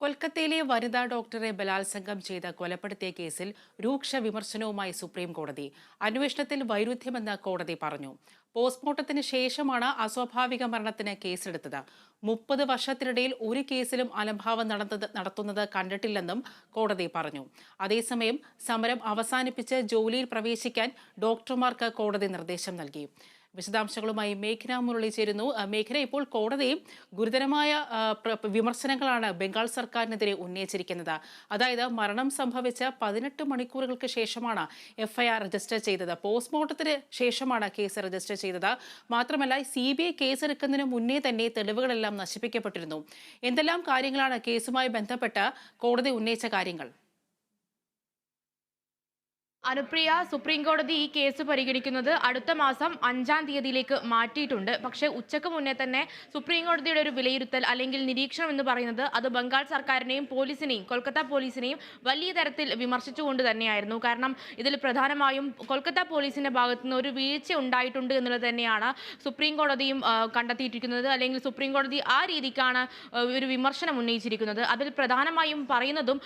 കൊൽക്കത്തയിലെ വനിതാ ഡോക്ടറെ ബലാത്സംഗം ചെയ്ത് കൊലപ്പെടുത്തിയ കേസിൽ രൂക്ഷ വിമർശനവുമായി സുപ്രീം കോടതി. അന്വേഷണത്തിൽ വൈരുദ്ധ്യമെന്ന് കോടതി പറഞ്ഞു. പോസ്റ്റ്മോർട്ടത്തിന് ശേഷമാണ് അസ്വാഭാവിക മരണത്തിന് കേസെടുത്തത്. 30 വർഷത്തിനിടയിൽ ഒരു കേസിലും അലംഭാവം നടത്തുന്നത് കണ്ടിട്ടില്ലെന്നും കോടതി പറഞ്ഞു. അതേസമയം സമരം അവസാനിപ്പിച്ച് ജോലിയിൽ പ്രവേശിക്കാൻ ഡോക്ടർമാർക്ക് കോടതി നിർദ്ദേശം നൽകി. വിശദാംശങ്ങളുമായി മേഘന മുരളി ചേരുന്നു. മേഘന, ഇപ്പോൾ കോടതി ഗുരുതരമായ വിമർശനങ്ങളാണ് ബംഗാൾ സർക്കാരിനെതിരെ ഉന്നയിച്ചിരിക്കുന്നത്. അതായത് മരണം സംഭവിച്ച 18 മണിക്കൂറുകൾക്ക് ശേഷമാണ് എഫ്ഐആർ രജിസ്റ്റർ ചെയ്തത്. പോസ്റ്റ്മോർട്ടത്തിന് ശേഷമാണ് കേസ് രജിസ്റ്റർ ചെയ്തത്. മാത്രമല്ല CBI കേസെടുക്കുന്നതിന് മുന്നേ തന്നെ തെളിവുകളെല്ലാം നശിപ്പിക്കപ്പെട്ടിരുന്നു. എന്തെല്ലാം കാര്യങ്ങളാണ് കേസുമായി ബന്ധപ്പെട്ട് കോടതി ഉന്നയിച്ച കാര്യങ്ങൾ? അനുപ്രിയ, സുപ്രീം കോടതി ഈ കേസ് പരിഗണിക്കുന്നത് അടുത്ത മാസം 5-ാം തീയതിയിലേക്ക് മാറ്റിയിട്ടുണ്ട്. പക്ഷേ ഉച്ചയ്ക്ക് മുന്നേ തന്നെ സുപ്രീം കോടതിയുടെ ഒരു വിലയിരുത്തൽ അല്ലെങ്കിൽ നിരീക്ഷണം എന്ന് പറയുന്നത് അത് ബംഗാൾ സർക്കാരിനെയും പോലീസിനെയും കൊൽക്കത്ത പോലീസിനെയും വലിയ തരത്തിൽ വിമർശിച്ചുകൊണ്ട് തന്നെയായിരുന്നു. കാരണം ഇതിൽ പ്രധാനമായും കൊൽക്കത്ത പോലീസിന്റെ ഭാഗത്തുനിന്ന് ഒരു വീഴ്ച ഉണ്ടായിട്ടുണ്ട് എന്നുള്ളത് തന്നെയാണ് സുപ്രീം കോടതിയും കണ്ടെത്തിയിരിക്കുന്നത്. അല്ലെങ്കിൽ സുപ്രീം കോടതി ആ രീതിക്കാണ് ഒരു വിമർശനം ഉന്നയിച്ചിരിക്കുന്നത്. അതിൽ പ്രധാനമായും പറയുന്നതും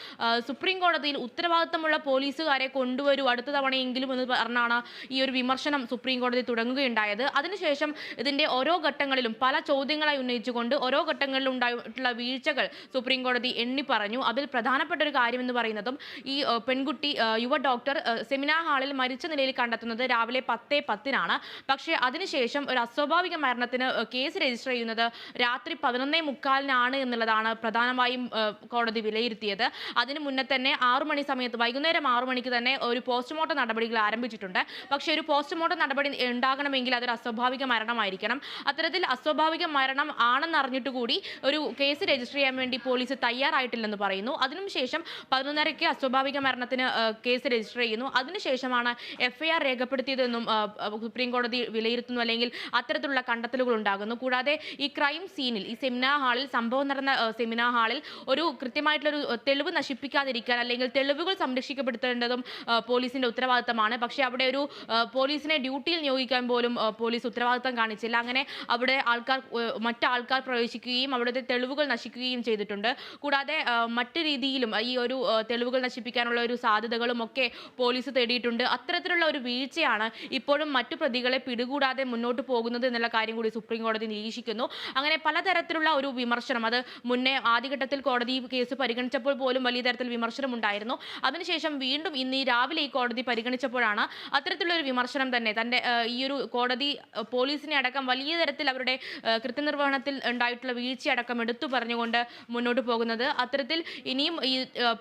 സുപ്രീം കോടതിയിൽ ഉത്തരവാദിത്തമുള്ള പോലീസുകാരെ കൊണ്ടുവരും അടുത്ത തവണയെങ്കിലും എന്ന് പറഞ്ഞാണ് ഈ ഒരു വിമർശനം സുപ്രീം കോടതി തുടങ്ങുകയുണ്ടായത്. അതിനുശേഷം ഇതിന്റെ ഓരോ ഘട്ടങ്ങളിലും പല ചോദ്യങ്ങളായി ഉന്നയിച്ചുകൊണ്ട് ഓരോ ഘട്ടങ്ങളിലും ഉണ്ടായിട്ടുള്ള വീഴ്ചകൾ സുപ്രീം കോടതി എണ്ണി പറഞ്ഞു. അതിൽ പ്രധാനപ്പെട്ട ഒരു കാര്യം എന്ന് പറയുന്നതും ഈ പെൺകുട്ടി യുവ ഡോക്ടർ സെമിനാർ ഹാളിൽ മരിച്ച നിലയിൽ കണ്ടെത്തുന്നത് രാവിലെ 10:10 പക്ഷേ അതിനുശേഷം ഒരു അസ്വാഭാവിക മരണത്തിന് കേസ് രജിസ്റ്റർ ചെയ്യുന്നത് രാത്രി 11:45 എന്നുള്ളതാണ് പ്രധാനമായും കോടതി വിലയിരുത്തിയത്. അതിനു മുന്നേ തന്നെ 6 മണി സമയത്ത് വൈകുന്നേരം 6 മണിക്ക് തന്നെ ഒരു പോസ്റ്റ്മോർട്ടം നടപടികൾ ആരംഭിച്ചിട്ടുണ്ട്. പക്ഷേ ഒരു പോസ്റ്റ്മോർട്ടം നടപടി ഉണ്ടാകണമെങ്കിൽ അതൊരു അസ്വാഭാവിക മരണമായിരിക്കണം. അത്തരത്തിൽ അസ്വാഭാവിക മരണം ആണെന്നറിഞ്ഞിട്ട് കൂടി ഒരു കേസ് രജിസ്റ്റർ ചെയ്യാൻ വേണ്ടി പോലീസ് തയ്യാറായിട്ടില്ലെന്ന് പറയുന്നു. അതിനുശേഷം 11:30 അസ്വാഭാവിക മരണത്തിന് കേസ് രജിസ്റ്റർ ചെയ്യുന്നു. അതിനുശേഷമാണ് FIR രേഖപ്പെടുത്തിയതെന്നും സുപ്രീം കോടതി വിലയിരുത്തുന്നു. അല്ലെങ്കിൽ അത്തരത്തിലുള്ള കണ്ടെത്തലുകൾ ഉണ്ടാകുന്നു. കൂടാതെ ഈ ക്രൈം സീനിൽ ഈ സെമിനാർ ഹാളിൽ സംഭവം നടന്ന സെമിനാർ ഹാളിൽ ഒരു കൃത്യമായിട്ടുള്ളൊരു തെളിവ് നശിപ്പിക്കാതിരിക്കാൻ അല്ലെങ്കിൽ തെളിവുകൾ സംരക്ഷിക്കപ്പെടുത്തേണ്ടതും പോലീസിന്റെ ഉത്തരവാദിത്തമാണ്. പക്ഷേ അവിടെ ഒരു പോലീസിനെ ഡ്യൂട്ടിയിൽ നിയോഗിക്കാൻ പോലും പോലീസ് ഉത്തരവാദിത്തം കാണിച്ചില്ല. അങ്ങനെ അവിടെ മറ്റാൾക്കാർ പ്രവേശിക്കുകയും അവിടുത്തെ തെളിവുകൾ നശിക്കുകയും ചെയ്തിട്ടുണ്ട്. കൂടാതെ മറ്റു രീതിയിലും ഈ ഒരു തെളിവുകൾ നശിപ്പിക്കാനുള്ള ഒരു സാധ്യതകളും ഒക്കെ പോലീസ് തേടിയിട്ടുണ്ട്. അത്തരത്തിലുള്ള ഒരു വീഴ്ചയാണ് ഇപ്പോഴും മറ്റു പ്രതികളെ പിടികൂടാതെ മുന്നോട്ട് പോകുന്നത് എന്നുള്ള കാര്യം കൂടി സുപ്രീം കോടതി നിരീക്ഷിക്കുന്നു. അങ്ങനെ പലതരത്തിലുള്ള ഒരു വിമർശനം അത് മുന്നേ ആദ്യഘട്ടത്തിൽ കോടതി കേസ് പരിഗണിച്ചപ്പോൾ പോലും വലിയ തരത്തിൽ വിമർശനം ഉണ്ടായിരുന്നു. അതിനുശേഷം വീണ്ടും ഇന്ന് രാവിലെ ഈ കോടതി പരിഗണിച്ചപ്പോഴാണ് അത്തരത്തിലുള്ള ഒരു വിമർശനം തന്നെ തന്റെ ഈ ഒരു കോടതി പോലീസിനെ അടക്കം വലിയ തരത്തിൽ അവരുടെ കൃത്യനിർവഹണത്തിൽ ഉണ്ടായിട്ടുള്ള വീഴ്ചയടക്കം എടുത്തു പറഞ്ഞുകൊണ്ട് മുന്നോട്ട് പോകുന്നത്. അത്തരത്തിൽ ഇനിയും ഈ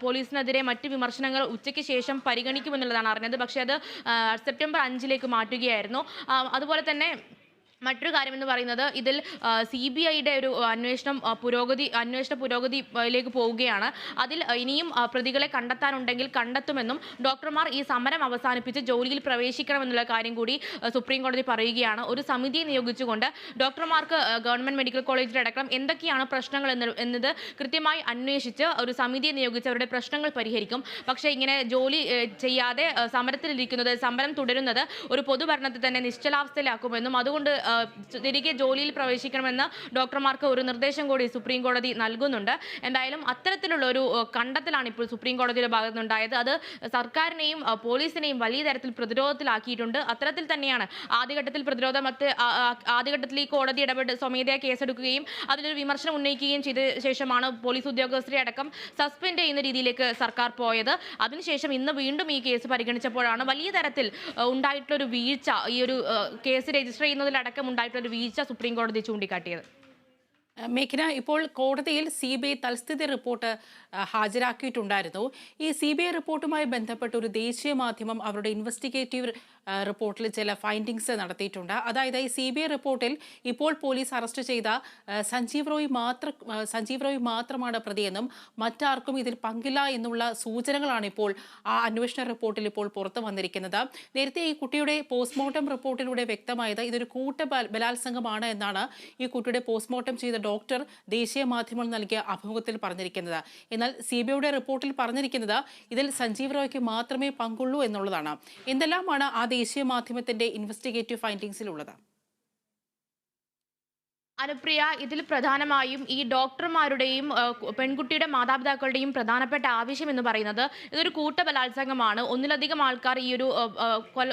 പോലീസിനെതിരെ മറ്റ് വിമർശനങ്ങൾ ഉച്ചയ്ക്ക് ശേഷം പരിഗണിക്കുമെന്നുള്ളതാണ് അറിഞ്ഞത്. പക്ഷേ അത് സെപ്റ്റംബർ 5-ലേക്ക് മാറ്റുകയായിരുന്നു. അതുപോലെ തന്നെ മറ്റൊരു കാര്യം എന്ന് പറയുന്നത് ഇതിൽ CBIയുടെ ഒരു അന്വേഷണ പുരോഗതിയിലേക്ക് പോവുകയാണ്. അതിൽ ഇനിയും പ്രതികളെ കണ്ടെത്താനുണ്ടെങ്കിൽ കണ്ടെത്തുമെന്നും ഡോക്ടർമാർ ഈ സമരം അവസാനിപ്പിച്ച് ജോലിയിൽ പ്രവേശിക്കണമെന്നുള്ള കാര്യം കൂടി സുപ്രീം കോടതി പറയുകയാണ്. ഒരു സമിതിയെ നിയോഗിച്ചുകൊണ്ട് ഡോക്ടർമാർക്ക് ഗവൺമെന്റ് മെഡിക്കൽ കോളേജിലടക്കം എന്തൊക്കെയാണ് പ്രശ്നങ്ങൾ എന്നത് കൃത്യമായി അന്വേഷിച്ച് ഒരു സമിതിയെ നിയോഗിച്ച് അവരുടെ പ്രശ്നങ്ങൾ പരിഹരിക്കും. പക്ഷേ ഇങ്ങനെ ജോലി ചെയ്യാതെ സമരം തുടരുന്നത് ഒരു പൊതുഭരണത്തിൽ തന്നെ നിശ്ചലാവസ്ഥയിലാക്കുമെന്നും അതുകൊണ്ട് തിരികെ ജോലിയിൽ പ്രവേശിക്കണമെന്ന് ഡോക്ടർമാർക്ക് ഒരു നിർദ്ദേശം കൂടി സുപ്രീം കോടതി നൽകുന്നുണ്ട്. എന്തായാലും അത്തരത്തിലുള്ള ഒരു കണ്ടെത്തലാണ് ഇപ്പോൾ സുപ്രീം കോടതിയുടെ ഭാഗത്തുനിന്നുണ്ടായത്. അത് സർക്കാരിനെയും പോലീസിനെയും വലിയ തരത്തിൽ പ്രതിരോധത്തിലാക്കിയിട്ടുണ്ട്. അത്തരത്തിൽ തന്നെയാണ് ആദ്യഘട്ടത്തിൽ ഈ കോടതി ഇടപെട്ട് സ്വമേധയാ കേസെടുക്കുകയും അതിലൊരു വിമർശനം ഉന്നയിക്കുകയും ചെയ്ത ശേഷമാണ് പോലീസ് ഉദ്യോഗസ്ഥരെ അടക്കം സസ്പെൻഡ് ചെയ്യുന്ന രീതിയിലേക്ക് സർക്കാർ പോയത്. അതിനുശേഷം ഇന്ന് വീണ്ടും ഈ കേസ് പരിഗണിച്ചപ്പോഴാണ് വലിയ തരത്തിൽ ഉണ്ടായിട്ടുള്ള ഒരു വീഴ്ച ഈ ഒരു കേസ് രജിസ്റ്റർ ചെയ്യുന്നതിലടക്കം ഉണ്ടായിട്ടുള്ള വീഴ്ച സുപ്രീം കോടതി ചൂണ്ടിക്കാട്ടിയത്. മേഘന, ഇപ്പോൾ കോടതിയിൽ CBI തൽസ്ഥിതി റിപ്പോർട്ട് ഹാജരാക്കിയിട്ടുണ്ടായിരുന്നു. ഈ CBI റിപ്പോർട്ടുമായി ബന്ധപ്പെട്ട് ഒരു ദേശീയ മാധ്യമം അവരുടെ ഇൻവെസ്റ്റിഗേറ്റീവ് റിപ്പോർട്ടിൽ ചില ഫൈൻഡിങ്സ് നടത്തിയിട്ടുണ്ട്. അതായത് ഈ CBI റിപ്പോർട്ടിൽ ഇപ്പോൾ പോലീസ് അറസ്റ്റ് ചെയ്ത സഞ്ജീവ് റോയ് മാത്രമാണ് പ്രതിയെന്നും മറ്റാർക്കും ഇതിൽ പങ്കില്ല എന്നുള്ള സൂചനകളാണ് ഇപ്പോൾ ആ അന്വേഷണ റിപ്പോർട്ടിൽ ഇപ്പോൾ പുറത്തു വന്നിരിക്കുന്നത്. നേരത്തെ ഈ കുട്ടിയുടെ പോസ്റ്റ്മോർട്ടം റിപ്പോർട്ടിലൂടെ വ്യക്തമായത് ഇതൊരു ബലാത്സംഗമാണ് എന്നാണ് ഈ കുട്ടിയുടെ പോസ്റ്റ്മോർട്ടം ചെയ്ത ഡോക്ടർ ദേശീയ മാധ്യമങ്ങൾ നൽകിയ അഭിമുഖത്തിൽ പറഞ്ഞിരിക്കുന്നത്. എന്നാൽ CBIയുടെ റിപ്പോർട്ടിൽ പറഞ്ഞിരിക്കുന്നത് ഇതിൽ സഞ്ജീവ് റോയ്ക്ക് മാത്രമേ പങ്കുള്ളൂ എന്നുള്ളതാണ്. എന്തെല്ലാമാണ് ആ ദേശീയ മാധ്യമത്തിന്റെ ഇൻവെസ്റ്റിഗേറ്റീവ് ഫൈൻഡിങ്സിലുള്ളത്? അനുപ്രിയ, ഇതിൽ പ്രധാനമായും ഈ ഡോക്ടർമാരുടെയും പെൺകുട്ടിയുടെ മാതാപിതാക്കളുടെയും പ്രധാനപ്പെട്ട ആവശ്യം എന്ന് പറയുന്നത് ഇതൊരു കൂട്ടബലാത്സംഗമാണ്. ഒന്നിലധികം ആൾക്കാർ ഈ ഒരു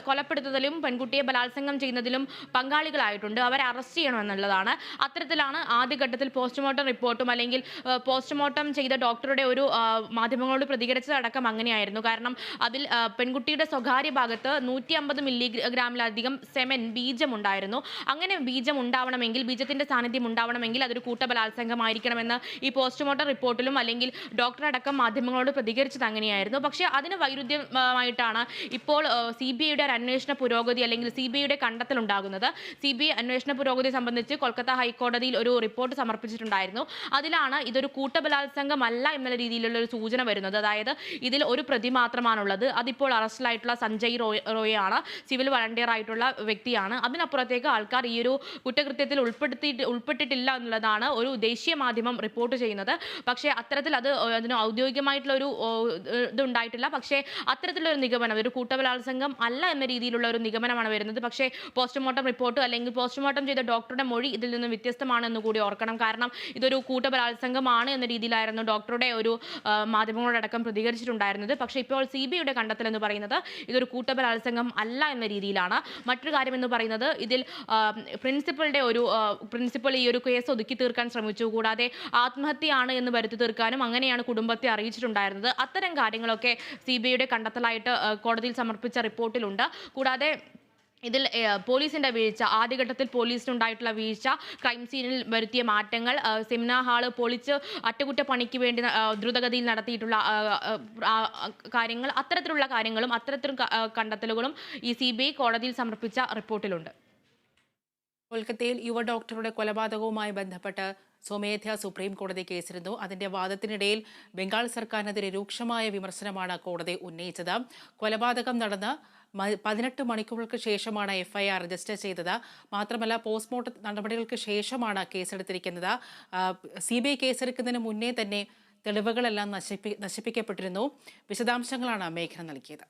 കൊലപ്പെടുത്തുന്നതിലും പെൺകുട്ടിയെ ബലാത്സംഗം ചെയ്യുന്നതിലും പങ്കാളികളായിട്ടുണ്ട്. അവരെ അറസ്റ്റ് ചെയ്യണമെന്നുള്ളതാണ്. അത്തരത്തിലാണ് ആദ്യഘട്ടത്തിൽ പോസ്റ്റ്മോർട്ടം റിപ്പോർട്ടും അല്ലെങ്കിൽ പോസ്റ്റ്മോർട്ടം ചെയ്ത ഡോക്ടറുടെ ഒരു മാധ്യമങ്ങളോട് പ്രതികരിച്ചതടക്കം അങ്ങനെയായിരുന്നു. കാരണം അതിൽ പെൺകുട്ടിയുടെ സ്വകാര്യ ഭാഗത്ത് 150 മില്ലിഗ്രാമിലധികം സെമൻ ബീജമുണ്ടായിരുന്നു. അങ്ങനെ ബീജം ഉണ്ടാവണമെങ്കിൽ, ബീജത്തിന്റെ സാന്നിധ്യം ഉണ്ടാവണമെങ്കിൽ അതൊരു കൂട്ടബലാത്സംഗമായിരിക്കണമെന്ന് ഈ പോസ്റ്റ്മോർട്ടം റിപ്പോർട്ടിലും അല്ലെങ്കിൽ ഡോക്ടർ അടക്കം മാധ്യമങ്ങളോട് പ്രതികരിച്ചത് അങ്ങനെയായിരുന്നു. പക്ഷേ അതിന് വൈരുദ്ധ്യമായിട്ടാണ് ഇപ്പോൾ CBIയുടെ ഒരു അന്വേഷണ പുരോഗതി അല്ലെങ്കിൽ CBIയുടെ കണ്ടെത്തലുണ്ടാകുന്നത്. CBI അന്വേഷണ പുരോഗതി സംബന്ധിച്ച് കൊൽക്കത്ത ഹൈക്കോടതിയിൽ ഒരു റിപ്പോർട്ട് സമർപ്പിച്ചിട്ടുണ്ടായിരുന്നു. അതിലാണ് ഇതൊരു കൂട്ടബലാത്സംഗമല്ല എന്ന രീതിയിലുള്ള ഒരു സൂചന വരുന്നത്. അതായത് ഇതിൽ ഒരു പ്രതി മാത്രമാണുള്ളത്. അതിപ്പോൾ അറസ്റ്റിലായിട്ടുള്ള സഞ്ജയ് റോയാണ്, സിവിൽ വളണ്ടിയർ ആയിട്ടുള്ള വ്യക്തിയാണ്. അതിനപ്പുറത്തേക്ക് ആൾക്കാർ ഈ ഒരു കുറ്റകൃത്യത്തിൽ ഉൾപ്പെട്ടിട്ടില്ല എന്നുള്ളതാണ് ഒരു ദേശീയ മാധ്യമം റിപ്പോർട്ട് ചെയ്യുന്നത്. പക്ഷേ അത്തരത്തിൽ അതിന് ഔദ്യോഗികമായിട്ടുള്ള ഒരു ഇതുണ്ടായിട്ടില്ല. പക്ഷേ അത്തരത്തിലുള്ള ഒരു നിഗമനം, ഒരു കൂട്ടബലാത്സംഗം അല്ല എന്ന രീതിയിലുള്ള ഒരു നിഗമനമാണ് വരുന്നത്. പക്ഷേ പോസ്റ്റ്മോർട്ടം റിപ്പോർട്ട് അല്ലെങ്കിൽ പോസ്റ്റ്മോർട്ടം ചെയ്ത ഡോക്ടറുടെ മൊഴി ഇതിൽ നിന്ന് വ്യത്യസ്തമാണെന്ന് കൂടി ഓർക്കണം. കാരണം ഇതൊരു കൂട്ടബലാത്സംഗമാണ് എന്ന രീതിയിലായിരുന്നു ഡോക്ടറുടെ ഒരു മാധ്യമങ്ങളോടക്കം പ്രതികരിച്ചിട്ടുണ്ടായിരുന്നത്. പക്ഷേ ഇപ്പോൾ CBIയുടെ കണ്ടെത്തൽ എന്ന് പറയുന്നത് ഇതൊരു കൂട്ടബലാത്സംഗം അല്ല എന്ന രീതിയിലാണ്. മറ്റൊരു കാര്യം എന്ന് പറയുന്നത് ഇതിൽ പ്രിൻസിപ്പൽ ഈ ഒരു കേസ് ഒതുക്കി തീർക്കാൻ ശ്രമിച്ചു. കൂടാതെ ആത്മഹത്യയാണ് എന്ന് വരുത്തി തീർക്കാനും അങ്ങനെയാണ് കുടുംബത്തെ അറിയിച്ചിട്ടുണ്ടായിരുന്നത്. അത്തരം കാര്യങ്ങളൊക്കെ CBIയുടെ കണ്ടെത്തലായിട്ട് കോടതിയിൽ സമർപ്പിച്ച റിപ്പോർട്ടിലുണ്ട്. കൂടാതെ ഇതിൽ പോലീസിന്റെ വീഴ്ച, ആദ്യഘട്ടത്തിൽ പോലീസിനുണ്ടായിട്ടുള്ള വീഴ്ച, ക്രൈം സീനിൽ വരുത്തിയ മാറ്റങ്ങൾ, സെമിനാർ ഹാള് പൊളിച്ച് അറ്റകുറ്റപ്പണിക്ക് വേണ്ടി ദ്രുതഗതിയിൽ നടത്തിയിട്ടുള്ള കാര്യങ്ങൾ, അത്തരത്തിലുള്ള കാര്യങ്ങളും അത്തരത്തിലും കണ്ടെത്തലുകളും ഈ CBI കോടതിയിൽ സമർപ്പിച്ച റിപ്പോർട്ടിലുണ്ട്. കൊൽക്കത്തയിൽ യുവ ഡോക്ടറുടെ കൊലപാതകവുമായി ബന്ധപ്പെട്ട് സ്വമേധയാ സുപ്രീം കോടതി കേസിരുന്നു. അതിന്റെ വാദത്തിനിടയിൽ ബംഗാൾ സർക്കാരിനെതിരെ രൂക്ഷമായ വിമർശനമാണ് കോടതി ഉന്നയിച്ചത്. കൊലപാതകം നടന്ന് 18 മണിക്കൂറുകൾക്ക് ശേഷമാണ് FIR രജിസ്റ്റർ ചെയ്തത്. മാത്രമല്ല പോസ്റ്റ്മോർട്ടം നടപടികൾക്ക് ശേഷമാണ് കേസെടുത്തിരിക്കുന്നത്. CBI കേസെടുക്കുന്നതിന് മുന്നേ തന്നെ തെളിവുകളെല്ലാം നശിപ്പിക്കപ്പെട്ടിരുന്നു. വിശദാംശങ്ങളാണ് മേഘന നൽകിയത്.